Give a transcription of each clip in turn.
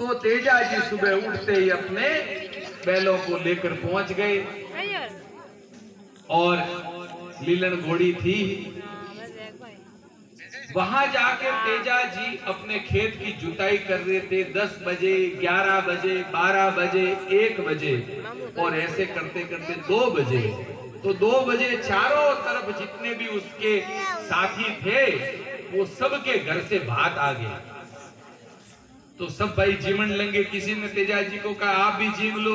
तो तेजा जी सुबह उठते ही अपने बैलों को लेकर पहुंच गए और लीलन घोड़ी थी। वहां जाकर तेजा जी अपने खेत की जुताई कर रहे थे। 10 बजे, 11 बजे, 12 बजे, 1 बजे और ऐसे करते करते 2 बजे। तो 2 बजे चारों तरफ जितने भी उसके साथी थे वो सबके घर से भात आ गया। तो सब भाई जीवन लेंगे। किसी ने तेजा जी को कहा आप भी जीव लो,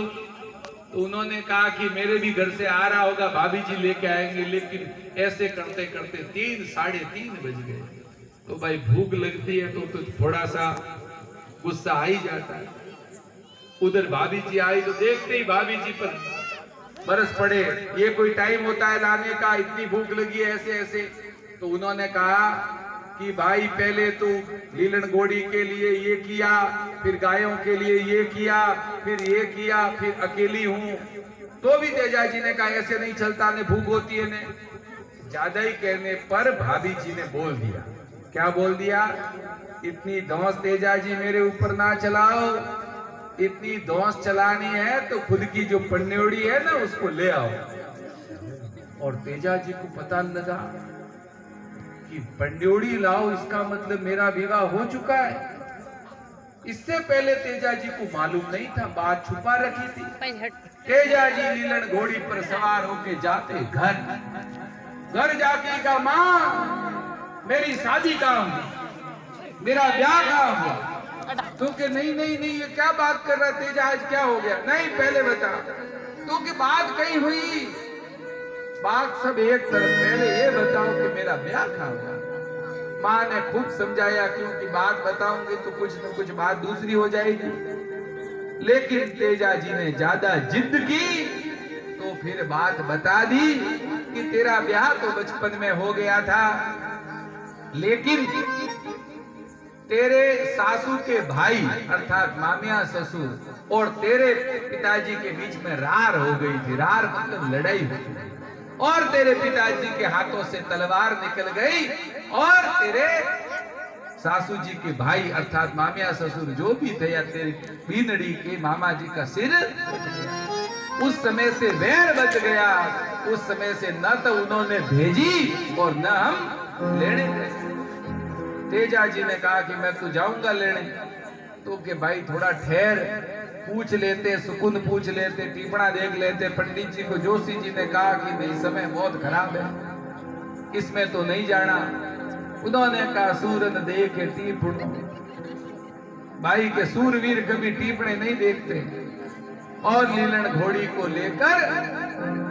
तो उन्होंने कहा कि मेरे भी घर से आ रहा होगा, भाभी जी लेके आएंगे। लेकिन ऐसे करते करते 3, 3:30 बज गए। तो भाई भूख लगती है तो थोड़ा सा गुस्सा आ ही जाता है। उधर भाभी जी आई तो देखते ही भाभी जी पर बरस पड़े, ये कोई टाइम होता है लाने का, इतनी भूख लगी है ऐसे ऐसे। तो उन्होंने कहा कि भाई पहले तो लीलन घोड़ी के लिए ये किया, फिर गायों के लिए ये किया, फिर ये किया, फिर अकेली हूं। तो भी तेजा जी ने कहा ऐसे नहीं चलता, ने भूख होती है ने। ज्यादा ही कहने पर भाभी जी ने बोल दिया, क्या बोल दिया, इतनी धौंस तेजा जी मेरे ऊपर ना चलाओ। इतनी धौंस चलानी है तो खुद की जो पन्नेड़ी है ना उसको ले आओ। और तेजा जी को पता लगा कि पंड्योड़ी लाओ, इसका मतलब मेरा विवाह हो चुका है। इससे पहले तेजा जी को मालूम नहीं था, बात छुपा रखी थी। तेजा जी लीलन घोड़ी पर सवार होके जाते घर जाके कहा माँ मेरी शादी कहाँ हुई, मेरा ब्याह कहाँ हुआ। तो कि नहीं नहीं नहीं ये क्या बात कर रहा तेजा, आज क्या हो गया, नहीं पहले बता। तो कि बात कहीं हुई, बात सब एक तरफ, पहले ये बताओ कि मेरा ब्याह कहाँ हुआ। माँ ने खूब समझाया, क्योंकि बात बताऊंगी तो कुछ न कुछ बात दूसरी हो जाएगी। लेकिन तेजा जी ने ज्यादा जिद की तो फिर बात बता दी कि तेरा ब्याह तो बचपन में हो गया था, लेकिन तेरे सासू के भाई अर्थात मामिया ससुर और तेरे पिताजी के बीच में रार हो गई थी। रार मतलब लड़ाई हुई और तेरे पिताजी के हाथों से तलवार निकल गई और तेरे सासू जी के भाई अर्थात मामिया ससुर जो भी थे या तेरे बीनड़ी के मामा जी का सिर, उस समय से वैर बच गया। उस समय से न तो उन्होंने भेजी और न हम लेने गए। तेजा जी ने कहा कि मैं तो जाऊंगा लेने। तो कि भाई थोड़ा ठहर, पूछ लेते, सुकुन पूछ लेते, टिपणा देख लेते। पंडित जी को जोशी जी ने कहा कि नहीं समय बहुत खराब है, इसमें तो नहीं जाना। उन्होंने कहा सूरन देखे टीपणो, भाई के सूरवीर कभी टीपणे नहीं देखते। और लीलन घोड़ी को लेकर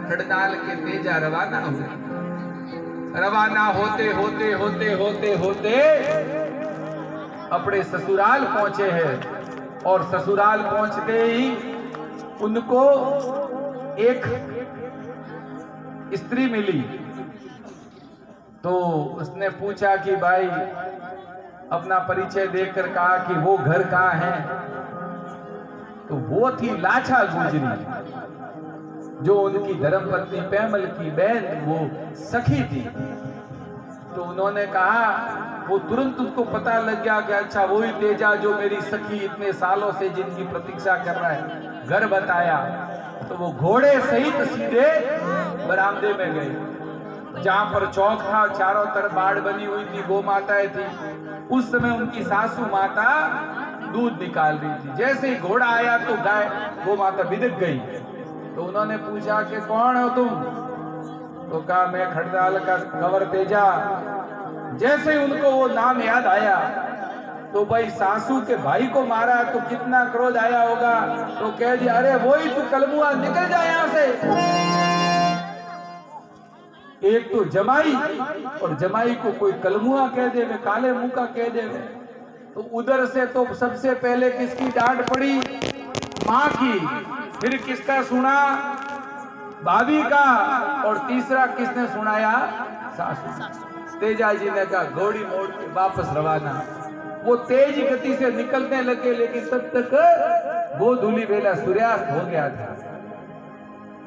खड़नाल के तेजा रवाना हुए। रवाना होते होते होते होते होते अपने ससुराल पहुंचे हैं और ससुराल पहुंचते ही उनको एक स्त्री मिली। तो उसने पूछा कि भाई अपना परिचय देकर कहा कि वो घर कहाँ है। तो वो थी लाछा गुजरी, जो उनकी धर्मपत्नी पैमल की बहन वो सखी थी। तो उन्होंने कहा, वो तुरंत उसको पता लग गया कि अच्छा वही तेजा जो मेरी सखी इतने सालों से जिनकी प्रतीक्षा कर रहा है। घर बताया तो वो घोड़े सहित सीधे बरामदे में गए, जहां पर चौक था, चारों तरफ बाड़ बनी हुई थी, गौ माताएं थी। उस समय उनकी सासू माता दूध निकाल रही थी। जैसे ही घोड़ा आया तो गाय गौ माता बिदक गई। तो उन्होंने पूछा कि कौन हो तुम। तो कहा मैं खड़नाल का कंवर तेजा। जैसे ही उनको वो नाम याद आया तो भाई सासू के भाई को मारा तो कितना क्रोध आया होगा। तो कह दिया अरे वही तू कलमुआ, निकल जा यहां से। एक तो जमाई और जमाई को कोई कलमुआ कह दे, मैं काले मुंह का कह दे। तो उधर से तो सबसे पहले किसकी डांट पड़ी, माँ की। फिर किसका सुना, भाभी का। और तीसरा किसने सुनाया, सासू। तेजा जी ने कहा घोड़ी मोड़ के वापस रवाना। वो तेज गति से निकलने लगे, लेकिन तब तक वो धूली बेला सूर्यास्त हो गया था।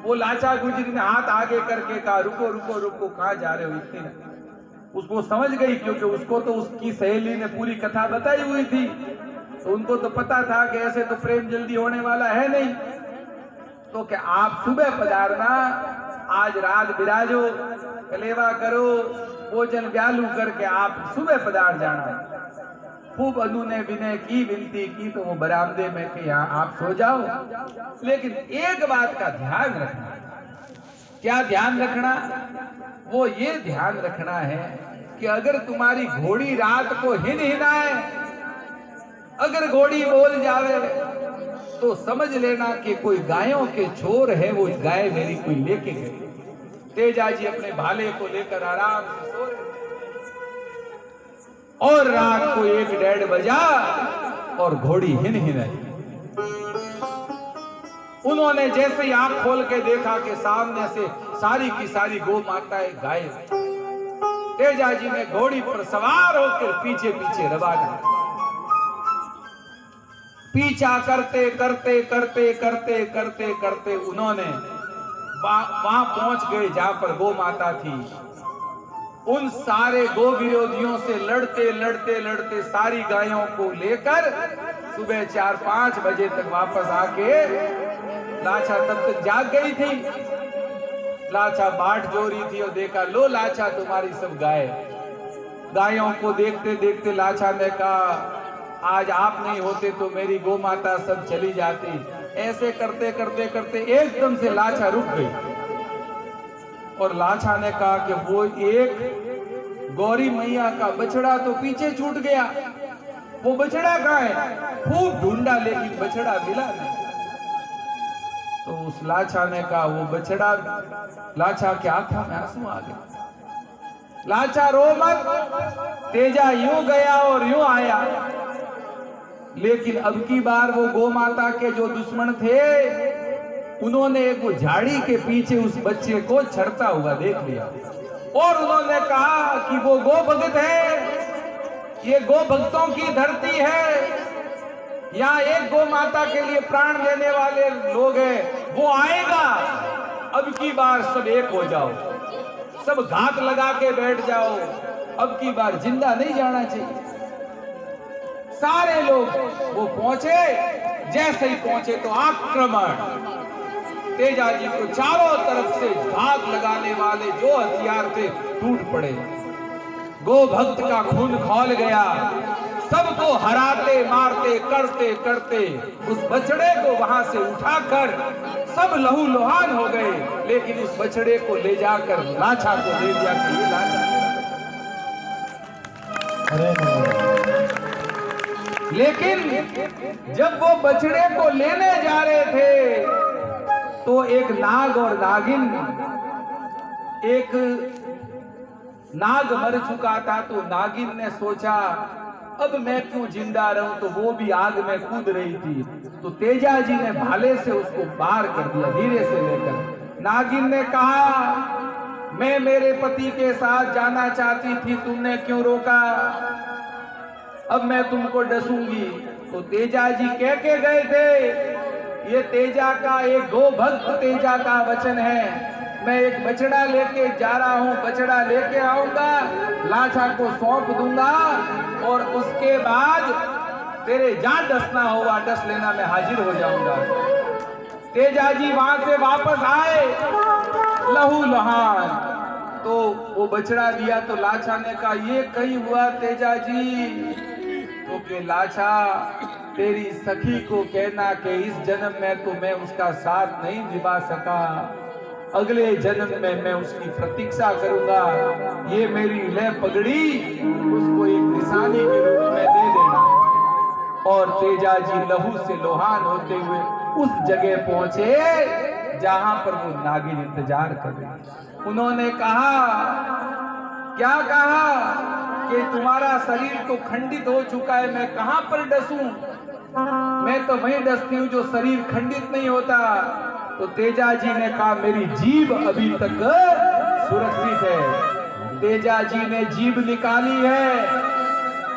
वो लाचा गुजरी ने हाथ आगे करके कहा रुको रुको रुको, कहाँ जा रहे हो इतनी। उसको समझ गई, क्योंकि उसको तो उसकी सहेली ने पूरी कथा बताई हुई थी तो उनको तो पता था कि ऐसे तो प्रेम जल्दी होने वाला है नहीं, तो क्या आप सुबह पधारना, आज रात बिराजो, कलेवा करो, भोजन व्यालू करके आप सुबह पधार जाना। खूब अनु ने विनय की, विनती की, तो वो बरामदे में कि यहाँ आप सो जाओ, लेकिन एक बात का ध्यान रखना। क्या ध्यान रखना? वो ये ध्यान रखना है कि अगर तुम्हारी घोड़ी रात को हिनहिनाए, अगर घोड़ी बोल जावे, तो समझ लेना कि कोई गायों के चोर है, वो गाय मेरी कोई लेके गई। तेजा जी अपने भाले को लेकर आराम से सो रहे, और रात को 1-1:30 बजा और घोड़ी हिनहिनाई। उन्होंने जैसे ही आंख खोल के देखा कि सामने से सारी की सारी गौ माताएं गायब। तेजा जी ने घोड़ी पर सवार होकर पीछे पीछे रवाना। पीछा करते करते करते करते करते करते उन्होंने वहां पहुंच गए जहां पर गौ माता थी। उन सारे गो विरोधियों से लड़ते लड़ते लड़ते सारी गायों को लेकर सुबह 4-5 बजे तक वापस आके लाचा तब तक जाग गई थी। लाचा बाट जो रही थी और देखा, लो लाचा तुम्हारी सब गाय। गायों को देखते देखते लाचा ने कहा, आज आप नहीं होते तो मेरी गौ माता सब चली जाती। ऐसे करते करते करते एकदम से लाचा रुक गई और लाचा ने कहा कि वो एक गौरी मैया का बछड़ा तो पीछे छूट गया, वो बछड़ा कहाँ है? खूब ढूंढा लेकिन बछड़ा मिला नहीं। तो उस लाचा ने कहा, वो बछड़ा, लाचा के आंखों में आंसू आ गए। लाचा रो मत, तेजा यूं गया और यूं आया, लेकिन अब की बार वो गौ माता के जो दुश्मन थे, उन्होंने एक वो झाड़ी के पीछे उस बच्चे को छड़ता हुआ देख लिया और उन्होंने कहा कि वो गो भगत है, ये गो भक्तों की धरती है, यहाँ एक गो माता के लिए प्राण देने वाले लोग हैं, वो आएगा। अब की बार सब एक हो जाओ, सब घात लगा के बैठ जाओ, अब की बार जिंदा नहीं जाना चाहिए। सारे लोग वो पहुंचे, जैसे ही पहुंचे तो आक्रमण। तेजा जी को चारों तरफ से घात लगाने वाले जो हथियार थे टूट पड़े। गो भक्त का खून खौल गया। सबको हराते मारते करते करते उस बछड़े को वहां से उठाकर सब लहू लुहान हो गए, लेकिन उस बछड़े को ले जाकर लाचा को दे दिया कि ये लाचा। लेकिन जब वो बछड़े को लेने जा रहे थे तो एक नाग और नागिन, एक नाग मर चुका था तो नागिन ने सोचा अब मैं क्यों जिंदा रहूं, तो वो भी आग में कूद रही थी। तो तेजा जी ने भाले से उसको पार कर दिया धीरे से लेकर। नागिन ने कहा, मैं मेरे पति के साथ जाना चाहती थी, तुमने क्यों रोका? अब मैं तुमको डसूंगी। तो तेजा जी कह के गए थे, ये तेजा का, एक गो भक्त तेजा का वचन है, मैं एक बछड़ा लेके जा रहा हूं, बछड़ा लेके आऊंगा, लाचा को सौंप दूंगा और उसके बाद तेरे जहां डसना होगा डस लेना, मैं हाजिर हो जाऊंगा। तेजा जी वहां से वापस आए लहू लुहान, तो वो बछड़ा दिया तो लाचा ने कहा, ये कहीं हुआ तेजा जी? तो के लाचा, तेरी सखी को कहना कि इस जन्म में तो मैं उसका साथ नहीं निभा सका, अगले जन्म में मैं उसकी प्रतीक्षा करूंगा, ये मेरी ले पगड़ी उसको एक निशानी के रूप में दे देना। और तेजा जी लहू से लोहान होते हुए उस जगह पहुंचे जहां पर वो नागिन इंतजार कर रही। उन्होंने कहा, क्या कहा कि तुम्हारा शरीर तो खंडित हो चुका है, मैं कहां पर डसूं? मैं तो वहीं डसती हूं जो शरीर खंडित नहीं होता। तो तेजा जी ने कहा, मेरी जीभ अभी तक सुरक्षित है। तेजा जी ने जीभ निकाली है,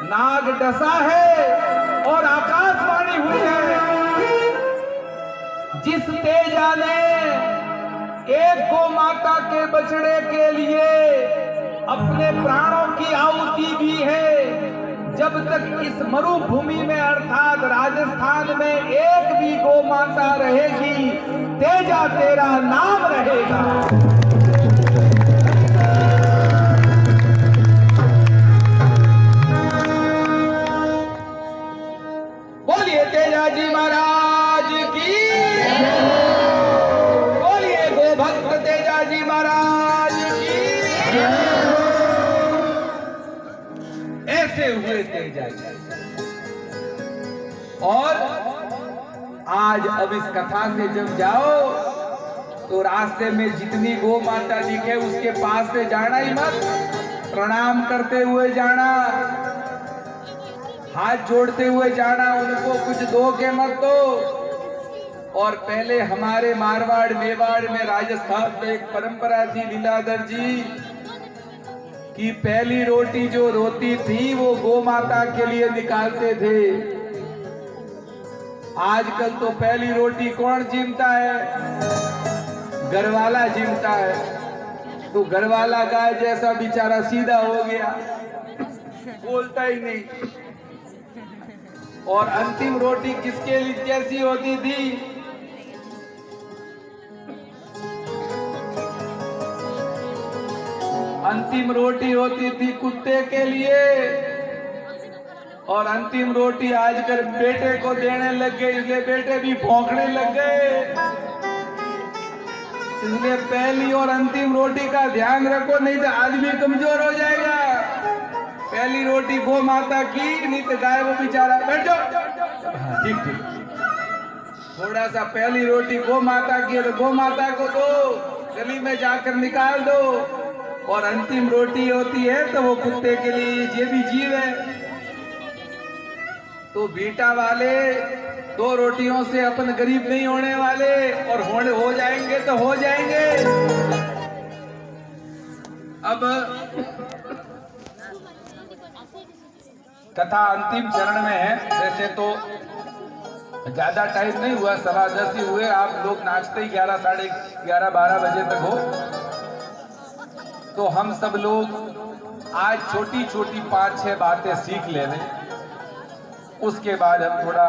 नाग डसा है और आकाशवाणी हुई है, जिस तेजा ने एक गो माता के बछड़े के लिए अपने प्राणों की आहुति दी है, जब तक इस मरुभूमि में अर्थात राजस्थान में एक भी गौ माता रहेगी, तेजा तेरा नाम रहेगा। बोलिए तेजा जी महाराज की, बोलिए गो भक्त तेजा जी महाराज की। ऐसे हुए तेजा जी। और आज अब इस कथा से जब जाओ तो रास्ते में जितनी गो माता दिखे उसके पास से जाना ही मत, प्रणाम करते हुए जाना, हाथ जोड़ते हुए जाना, उनको कुछ दो के मत दो। और पहले हमारे मारवाड़ मेवाड़ में राजस्थान में एक परंपरा थी लीलाधर जी कि पहली रोटी जो रोती थी वो गो माता के लिए निकालते थे। आजकल तो पहली रोटी कौन जीमता है? घरवाला जीमता है। तो घरवाला गाय जैसा बेचारा सीधा हो गया, बोलता ही नहीं। और अंतिम रोटी किसके लिए कैसी होती थी? अंतिम रोटी होती थी कुत्ते के लिए। और अंतिम रोटी आजकल बेटे को देने लग गए, इसलिए बेटे भी भौंकने लग गए। इसलिए पहली और अंतिम रोटी का ध्यान रखो, नहीं तो आदमी कमजोर हो जाएगा। पहली रोटी गो माता की, नहीं तो गाय वो बेचारा। बैठ जाओ। ठीक ठीक। थोड़ा सा पहली रोटी गो माता की, तो गो माता को दो, गली में जाकर निकाल दो। और अंतिम रोटी होती है तो वो कुत्ते के लिए, ये भी जीव है। तो बीटा वाले दो रोटियों से अपन गरीब नहीं होने वाले, और हो जाएंगे तो हो जाएंगे। अब कथा अंतिम चरण में है। वैसे तो ज्यादा टाइम नहीं हुआ, 10:15 ही हुए। आप लोग नाचते ही 11, साढ़े 11, 12 बजे तक हो। तो हम सब लोग आज छोटी छोटी 5-6 बातें सीख ले लें, उसके बाद हम थोड़ा